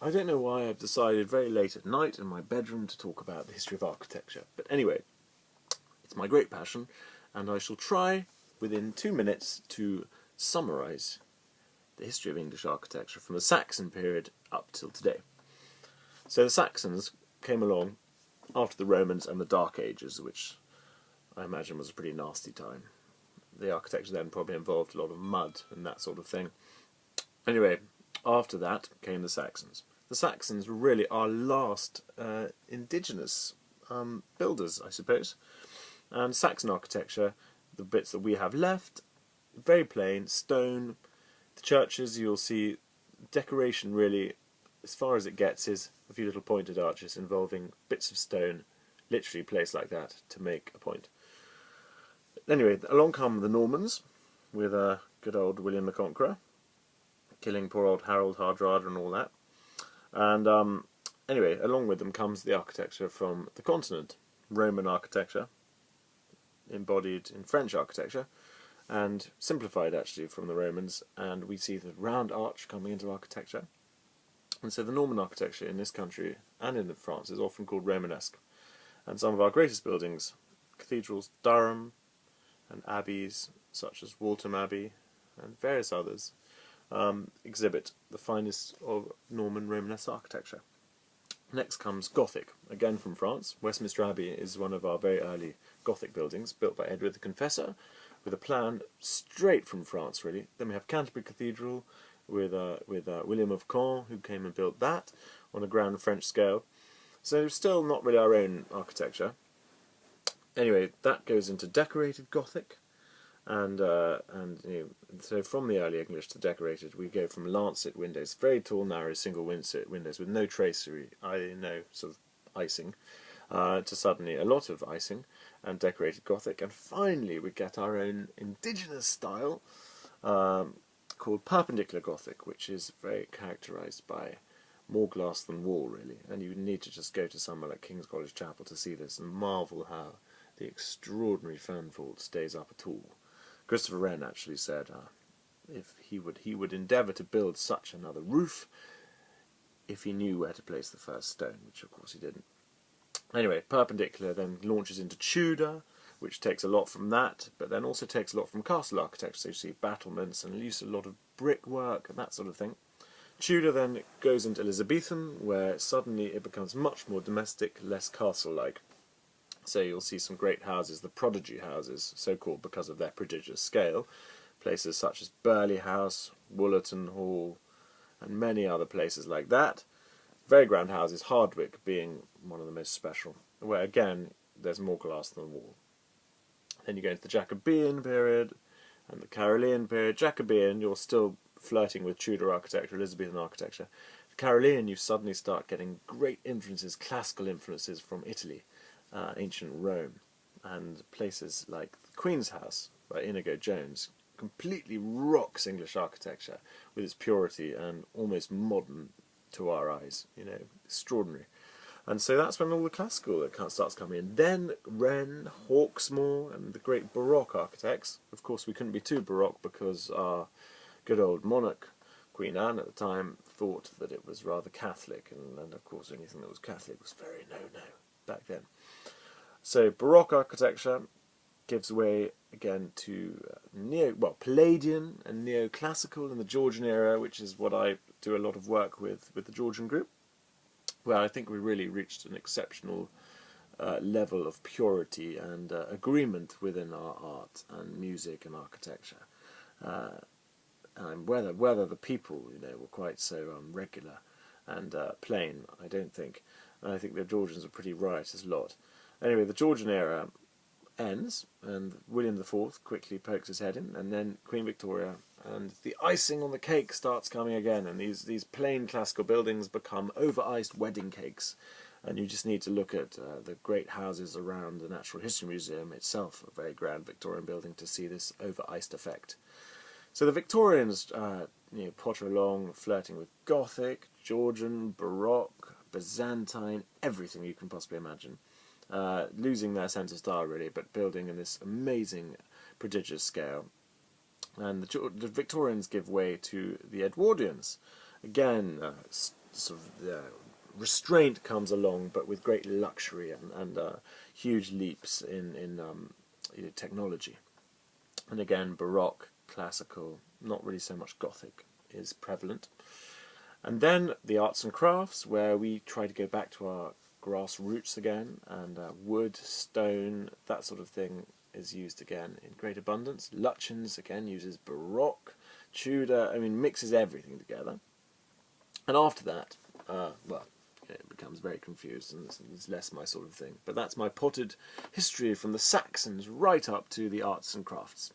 I don't know why I've decided very late at night in my bedroom to talk about the history of architecture, but anyway, it's my great passion, and I shall try within 2 minutes to summarise the history of English architecture from the Saxon period up till today. So the Saxons came along after the Romans and the Dark Ages, which I imagine was a pretty nasty time. The architecture then probably involved a lot of mud and that sort of thing. Anyway, after that came the Saxons. The Saxons were really our last indigenous builders, I suppose. And Saxon architecture, the bits that we have left, very plain, stone. The churches, you'll see decoration really, as far as it gets, is a few little pointed arches involving bits of stone, literally placed like that to make a point. Anyway, along come the Normans with good old William the Conqueror, killing poor old Harold Hardrada and all that. And anyway, along with them comes the architecture from the continent, Roman architecture, embodied in French architecture, and simplified actually from the Romans, and we see the round arch coming into architecture. And so the Norman architecture in this country and in France is often called Romanesque. And some of our greatest buildings, cathedrals, Durham, and abbeys such as Waltham Abbey and various others, exhibit the finest of Norman Romanesque architecture. Next comes Gothic, again from France. Westminster Abbey is one of our very early Gothic buildings, built by Edward the Confessor, with a plan straight from France, really. Then we have Canterbury Cathedral with William of Caen, who came and built that on a grand French scale. So still not really our own architecture. Anyway, that goes into decorated Gothic, and so from the early English to decorated, we go from lancet windows, very tall, narrow, single windows with no tracery, no sort of icing, to suddenly a lot of icing and decorated Gothic, and finally we get our own indigenous style called Perpendicular Gothic, which is very characterised by more glass than wall, really, and you need to just go to somewhere like King's College Chapel to see this and marvel how the extraordinary fan vault stays up at all. Christopher Wren actually said if he would endeavour to build such another roof if he knew where to place the first stone, which of course he didn't. Anyway, Perpendicular then launches into Tudor, which takes a lot from that, but then also takes a lot from castle architecture, so you see battlements and use a lot of brickwork and that sort of thing. Tudor then goes into Elizabethan, where suddenly it becomes much more domestic, less castle-like. So you'll see some great houses, the prodigy houses, so called because of their prodigious scale. Places such as Burghley House, Wollerton Hall, and many other places like that. Very grand houses, Hardwick being one of the most special, where again there's more glass than wall. Then you go into the Jacobean period and the Carolean period. Jacobean, you're still flirting with Tudor architecture, Elizabethan architecture. The Carolean, you suddenly start getting great influences, classical influences from Italy, ancient Rome, and places like the Queen's House by Inigo Jones completely rocks English architecture with its purity and almost modern to our eyes, extraordinary. And so that's when all the classical starts coming in. Then Wren, Hawksmoor, and the great Baroque architects. Of course, we couldn't be too Baroque because our good old monarch, Queen Anne at the time, thought that it was rather Catholic, and of course anything that was Catholic was very no-no back then. So Baroque architecture gives way again to Palladian and neoclassical in the Georgian era, which is what I do a lot of work with the Georgian group, where I think we really reached an exceptional level of purity and agreement within our art and music and architecture. And whether the people were quite so regular and plain, I don't think. And I think the Georgians are pretty riotous lot. Anyway, the Georgian era ends, and William IV quickly pokes his head in, and then Queen Victoria, and the icing on the cake starts coming again, and these plain classical buildings become over-iced wedding cakes, and you just need to look at the great houses around the Natural History Museum itself, a very grand Victorian building, to see this over-iced effect. So the Victorians potter along, flirting with Gothic, Georgian, Baroque, Byzantine, everything you can possibly imagine. Losing their sense of style, really, but building in this amazing, prodigious scale. And the Victorians give way to the Edwardians. Again, sort of restraint comes along, but with great luxury and huge leaps in technology. And again, Baroque, classical, not really so much Gothic, is prevalent. And then the arts and crafts, where we try to go back to our grass roots again, and wood, stone, that sort of thing is used again in great abundance. Lutyens, again, uses Baroque, Tudor, mixes everything together. And after that, it becomes very confused, and it's less my sort of thing. But that's my potted history from the Saxons right up to the arts and crafts.